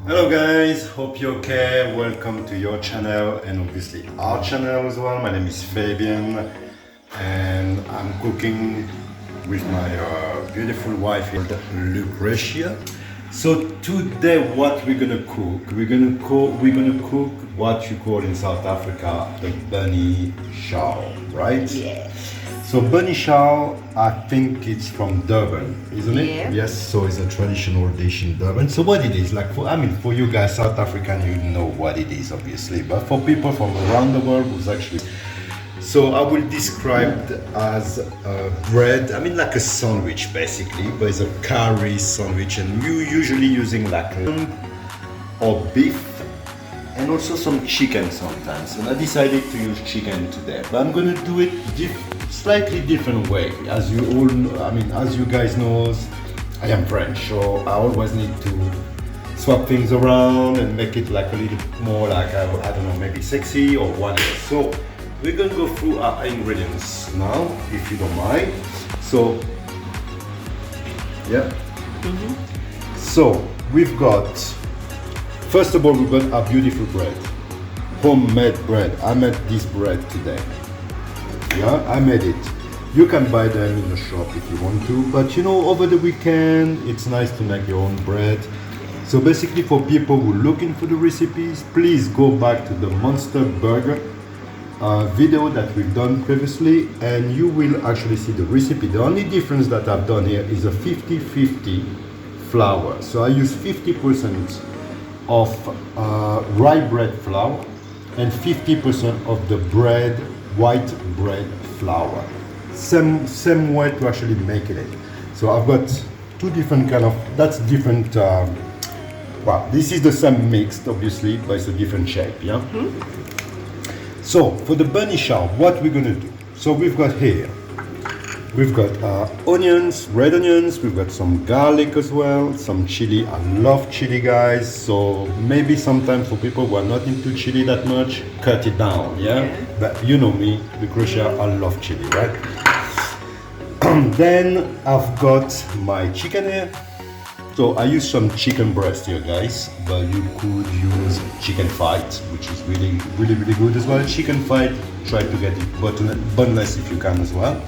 Hello guys, hope you're okay. Welcome to your channel and obviously our channel as well. My name is Fabian and I'm cooking with my beautiful wife Lucretia. So today what we're gonna cook, we're gonna cook what you call in South Africa the bunny chow, right? Yeah. So bunny chow, I think it's from Durban, isn't it? Yeah. Yes. So it's a traditional dish in Durban. So what it is, like for you guys, South African, you know what it is, obviously. But for people from around the world, who's actually, so I will describe it as a bread. I mean, like a sandwich, basically, but it's a curry sandwich, and you usually using like lamb or beef and also some chicken sometimes. And I decided to use chicken today, but I'm gonna do it slightly different way. As you all know, I mean, as you guys know, I am French, so I always need to swap things around and make it like a little more like, I don't know, maybe sexy or whatever. So we're gonna go through our ingredients now, if you don't mind. So, yeah. So we've got, first of all, we've got our beautiful bread, homemade bread. I made this bread today. Yeah, I made it. You can buy them in the shop if you want to, but you know, over the weekend, it's nice to make your own bread. So basically, for people who are looking for the recipes, please go back to the Monster Burger video that we've done previously, and you will actually see the recipe. The only difference that I've done here is a 50-50 flour. So I use 50% of rye bread flour and 50% of the white bread flour. Same way to actually make it. So I've got two different kind of, that's different, well, this is the same mixed obviously, but it's a different shape, yeah? So for the bunny chow, what we're gonna do, so we've got here, we've got onions, red onions, we've got some garlic as well, some chili. I love chili, guys, so maybe sometimes for people who are not into chili that much, cut it down, yeah? But you know me, Lucretia, I love chili, right? Then I've got my chicken here. So I use some chicken breast here, guys, but you could use chicken fight, which is really good as well. Chicken fight, try to get it boneless if you can as well.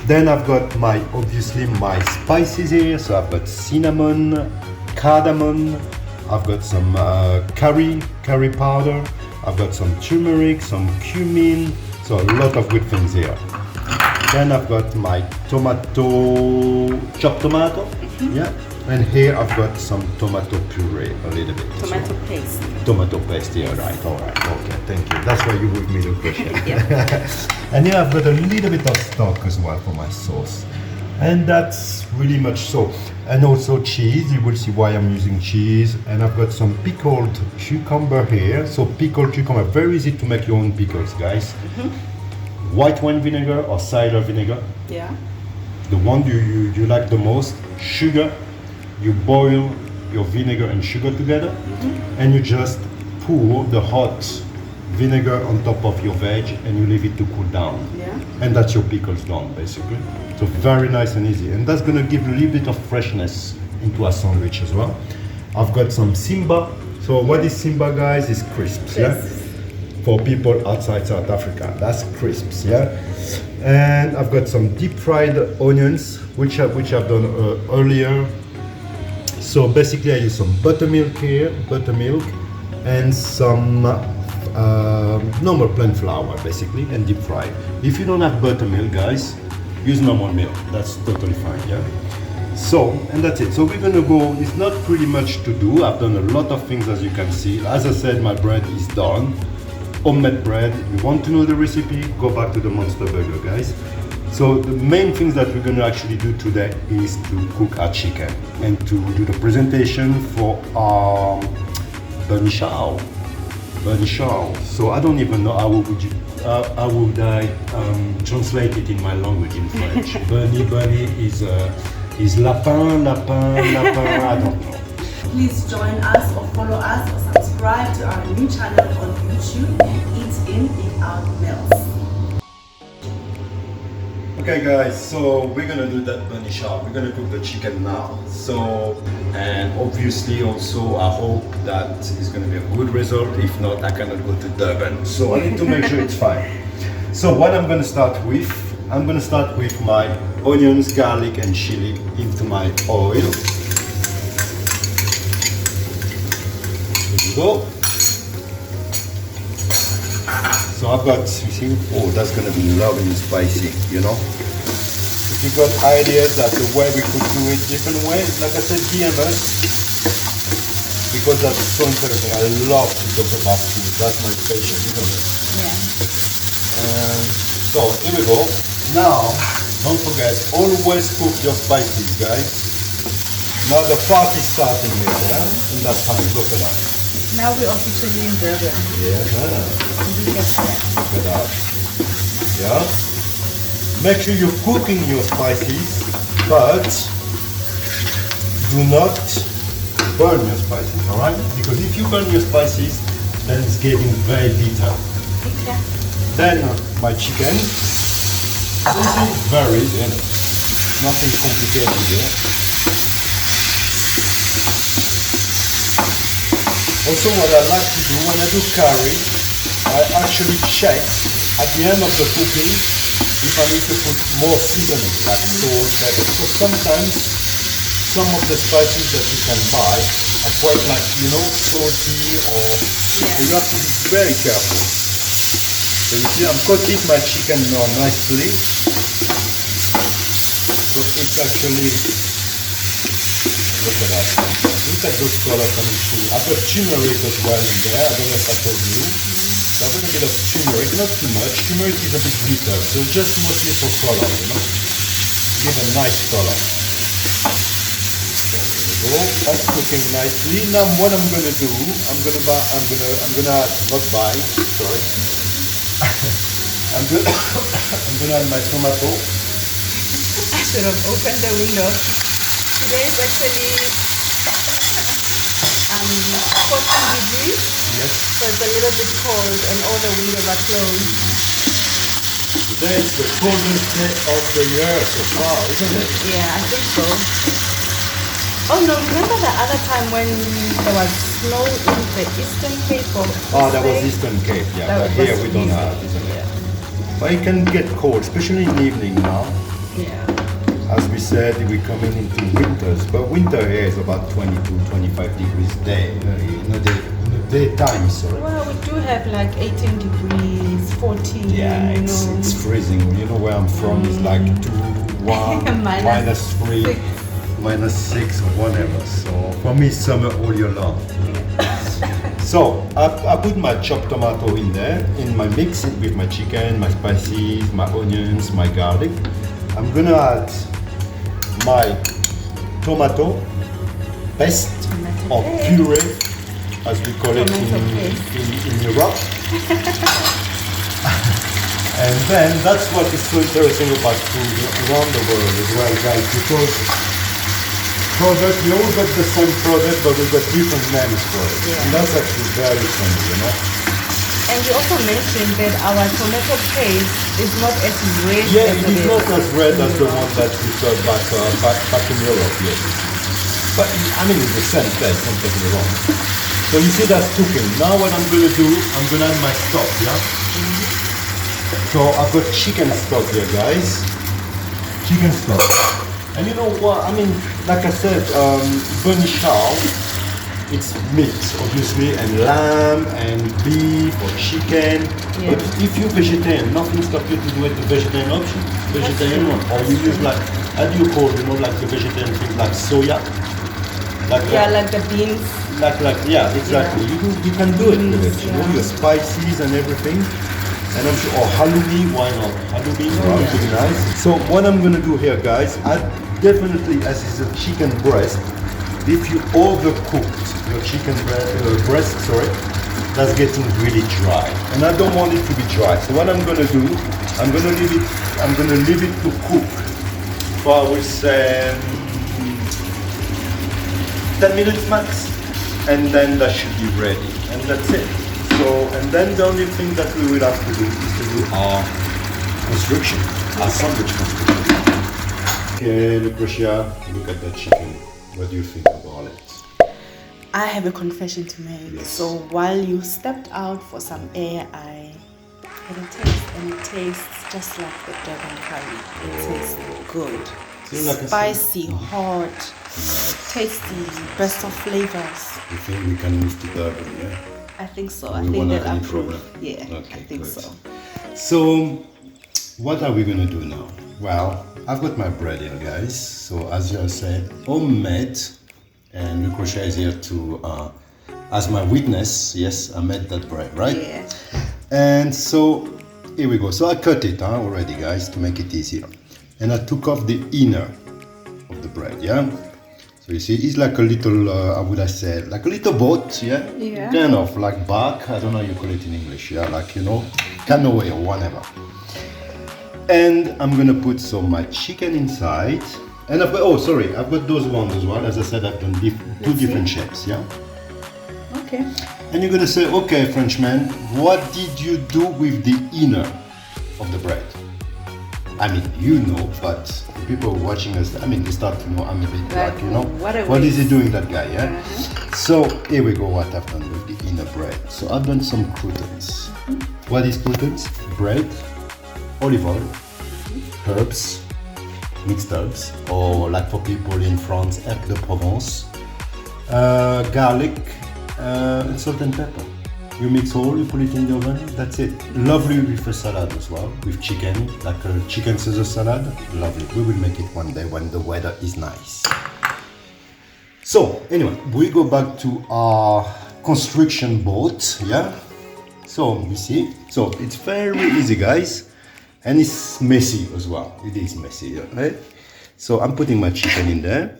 Then I've got obviously my spices here. So I've got cinnamon, cardamom, I've got some curry powder, I've got some turmeric, some cumin, so a lot of good things here. Then I've got my chopped tomato, yeah. And here I've got some tomato puree, a little bit. Tomato paste. Tomato paste, yeah, right, all right, okay, thank you. That's why you with me, Lucretia. Yeah. And here I've got a little bit of stock as well for my sauce. And that's really much so. And also cheese, you will see why I'm using cheese. And I've got some pickled cucumber here. So pickled cucumber, very easy to make your own pickles, guys. White wine vinegar or cider vinegar. Yeah. The one you like the most. Sugar, you boil your vinegar and sugar together, and you just pour the hot vinegar on top of your veg and you leave it to cool down. Yeah. And that's your pickles done, basically. So very nice and easy. And that's gonna give a little bit of freshness into a sandwich as well. I've got some Simba. So what is Simba, guys? Is crisps, yeah? For people outside South Africa, that's crisps, yeah? And I've got some deep fried onions, which I've done earlier. So basically I use some buttermilk here, and some normal plain flour, basically, and deep fried. If you don't have buttermilk, guys, use normal milk. That's totally fine, yeah? So, and that's it. So we're gonna go, it's not pretty much to do. I've done a lot of things, as you can see. As I said, my bread is done. Homemade bread. You want to know the recipe, go back to the Monster Burger, guys. So the main things that we're going to actually do today is to cook our chicken and to do the presentation for our bunny chow. So I don't even know how would I translate it in my language in French. Bunny is lapin, I don't know. Please join us or follow us or subscribe to our new channel on YouTube, Eat In, Eat Out Meals. Okay guys, so we're gonna do that bunny chow. We're gonna cook the chicken now. So, and obviously also I hope that it's gonna be a good result. If not, I cannot go to Durban. So I need to make sure it's fine. So what I'm gonna start with, I'm gonna start with my onions, garlic and chili into my oil. Here we go. So I've got, you see, oh, that's gonna be lovely and spicy, you know. If you've got ideas that the way we could do it different ways, like I said, DM us, because that's so interesting. I love to talk about food. That's my passion, isn't it? Yeah. So here we go. Now, don't forget, always cook your spices, guys. Now the party's starting here, yeah? In that time, look at that. Now we're officially in Durban. Yeah. Look at that. Look at that. Yeah. Make sure you're cooking your spices, but do not burn your spices, alright? Because if you burn your spices, then it's getting very bitter. Okay. Then my chicken. This is very easy, nothing complicated here. Also, what I like to do when I do curry, I actually check at the end of the cooking if I need to put more seasoning, like salt, pepper. Because sometimes some of the spices that you can buy are quite like, you know, salty or you have to be very careful. So you see, I'm cooking my chicken now nicely. So it's actually, look at that. Look at those colors coming through. I've got turmeric as well in there. I don't know if I told you. So I've got a bit of turmeric, not too much. Turmeric is a bit bitter, so just mostly for color, you know. Give a nice color. There we go. That's cooking nicely. Now what I'm gonna do, I'm gonna not buy, sorry. I'm gonna add my tomato. I should have opened the window. Today is actually 14 degrees. Yes. So it's a little bit cold and all the windows are closed. Today is the coldest day of the year so far, isn't it? Yeah, I think so. Oh no, remember the other time when there was snow in the Eastern Cape? That was Eastern Cape, yeah. That But was here we don't easy. have, isn't it? But it can get cold, especially in the evening now. Yeah. As we said, we're coming into winters, but winter here is about 22, 25 degrees day, in the daytime, sorry. Well, we do have like 18 degrees, 14. Yeah, it's freezing. You know where I'm from, it's like 2, 1, minus 3, -6. -6 or whatever. So for me, summer all year long. So I put my chopped tomato in there, in my mix it with my chicken, my spices, my onions, my garlic. I'm gonna add my tomato paste or puree, as we call it in Europe. And then that's what is so interesting about food around the world as well, guys, because product, we all got the same product, but we've got different names for it. Yeah. And that's actually very funny, you know. And you also mentioned that our tomato paste is not as red Yeah, as it is not as red as the one that we got back in Europe, yes. But I mean, it's the same taste, don't get me wrong. So you see that's cooking. Now what I'm gonna do, I'm gonna add my stock, yeah? So I've got chicken stock here, guys. Chicken stock. And you know what, I mean, like I said, bunny chow, it's meat, obviously, and lamb, and beef, or chicken. Yeah. But if you're vegetarian, nothing stops you to do it the vegetarian option. Vegetarian one. Or you use like, how do you call, you know, like the vegetarian thing, like soya? Like like the beans. Yeah, exactly. Yeah. You can do it with it, you know, Yeah. your spices and everything. And I'm sure, or halloumi, why not? Halloumi, yeah. really nice. So what I'm gonna do here, guys, I definitely, as is a chicken breast, if you overcooked your chicken breast, that's getting really dry, and I don't want it to be dry. So what I'm gonna do, I'm gonna leave it to cook for, I would say, 10 minutes max, and then that should be ready, and that's it. So, and then the only thing that we will have to do is to do our construction, a sandwich construction. Okay, Lucretia, look at that chicken. What do you think about it? I have a confession to make. Yes. So while you stepped out for some air, I had a taste, and it tastes just like the Durban curry. It tastes good. Seems like a Spicy, hot, tasty, best of flavors. You think we can move to Durban, yeah? I think so. We I think won't that have any approve. problem. Yeah, Okay, I think good. so. So, what are we gonna do now? Well, I've got my bread here, guys. So, as you said, homemade, and Lucretia is here to, as my witness. Yes, I made that bread, right? Yeah. And so, here we go. So, I cut it already, guys, to make it easier. And I took off the inner of the bread, yeah? So you see, it's like a little, how would I say, like a little boat, yeah? Yeah. Kind of like bark, I don't know how you call it in English, yeah? Like, you know, canoe or whatever. And I'm gonna put some my chicken inside. And I've got, oh, sorry, I've got those ones as well. As I said, I've done two different shapes, yeah? Okay. And you're gonna say, okay, Frenchman, what did you do with the inner of the bread? I mean, you know, but the people watching us, I mean, they start to know I'm a bit like, you know, what is he doing, that guy, yeah? So here we go, what I've done with the inner bread. So I've done some croutons. What is croutons? Bread, olive oil, herbs, mixed herbs, or like for people in France, herbe de Provence, garlic, and salt and pepper. You mix all, you put it in the oven, that's it. Lovely with a salad as well, with chicken, like a chicken Caesar salad. Lovely. We will make it one day when the weather is nice. So, anyway, we go back to our construction boat, yeah? So, you see, so it's very easy, guys. And it's messy as well. It is messy, right? So, I'm putting my chicken in there.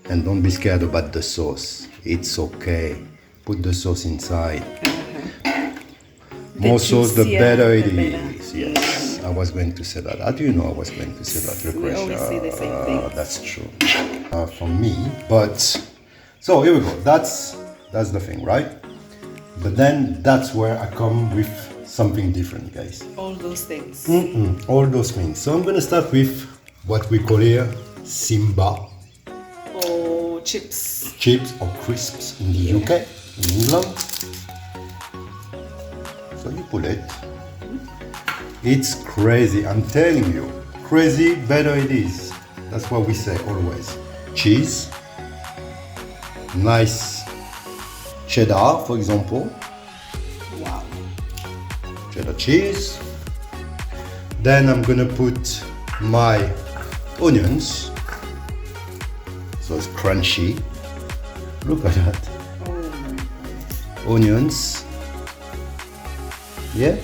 And don't be scared about the sauce. It's okay. Put the sauce inside. More sauce, the better it is. Yes, I was going to say that. How do you know I was going to say that, Lucretia? We always say the same thing. That's true. For me, but so here we go. That's the thing, right? But then that's where I come with something different, guys. All those things. All those things. So I'm gonna start with what we call here Simba. Or chips. Chips or crisps in the UK. In England. So you pull it. It's crazy, I'm telling you. Crazy, better it is. That's what we say always. Cheese. Nice cheddar, for example. Wow. Cheddar cheese. Then I'm gonna put my onions. So it's crunchy. Look at that. Onions. Yeah?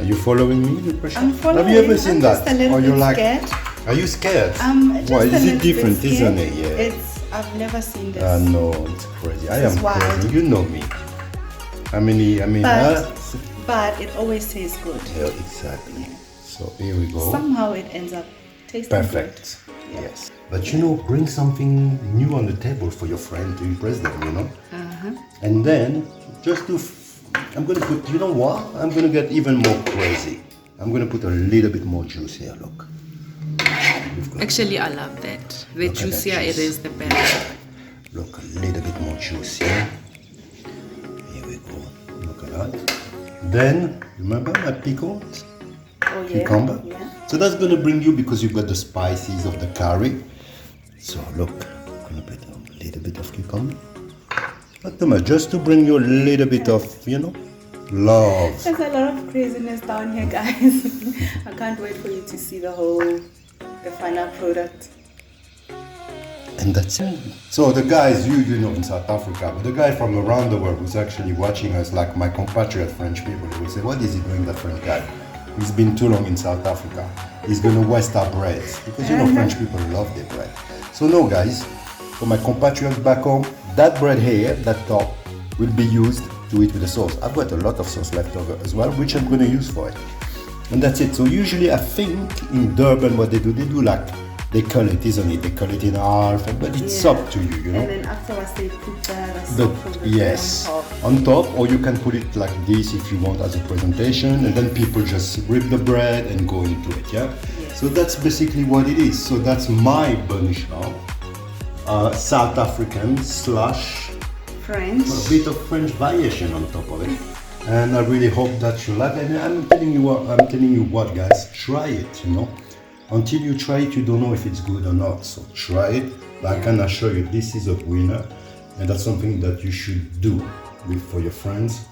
Are you following me, Lucretia? I'm following. Have you ever seen I'm that? just a little Or you're bit like, scared. are you scared? Just Why a is little it different, bit isn't scared. it? Yeah. I've never seen this. No, it's crazy. I This am is wild. crazy. You know me. I mean, But it always tastes good. yeah, exactly. So here we go. Somehow it ends up tasting Perfect. Yes. But you know, bring something new on the table for your friend to impress them, you know? And then just do, I'm gonna put, you know what? I'm gonna get even more crazy. I'm gonna put a little bit more juice here, look. Actually, I love that. The Look at that juicier it juice. is, the better. Look, a little bit more juice here. Here we go. Look at that. Then, remember my pickled Oh, yeah. cucumber? Yeah. So that's gonna bring you, because you've got the spices of the curry. So look, I'm gonna put a little bit of cucumber. Not too much, just to bring you a little bit of, you know, love. There's a lot of craziness down here, guys. I can't wait for you to see the final product. And that's it. So the guys, you know, in South Africa, but the guy from around the world who's actually watching us, like my compatriot French people, they will say, what is he doing, that French guy? He's been too long in South Africa. He's gonna waste our bread. Because you know, French people love their bread. So no, guys, for my compatriots back home, that bread here, that top, will be used to eat with the sauce. I've got a lot of sauce left over as well, which I'm gonna use for it. And that's it. So usually I think in Durban what they do like they cut it, isn't it? They cut it in half, but it's up to you, you know. And then afterwards they put the But sauce on yes, on top. on top, or you can put it like this if you want as a presentation, and then people just rip the bread and go into it, yeah? Yes. So that's basically what it is. So that's my bunny chow, South African slash French. a bit of French variation on top of it. And I really hope that you like it. And I'm telling you what, guys, try it, you know. Until you try it, you don't know if it's good or not. So try it. But I can assure you, this is a winner, and that's something that you should do for your friends.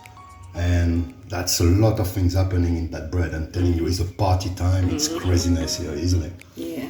And that's a lot of things happening in that bread. I'm telling you, it's a party time. It's craziness here, isn't it? Yeah.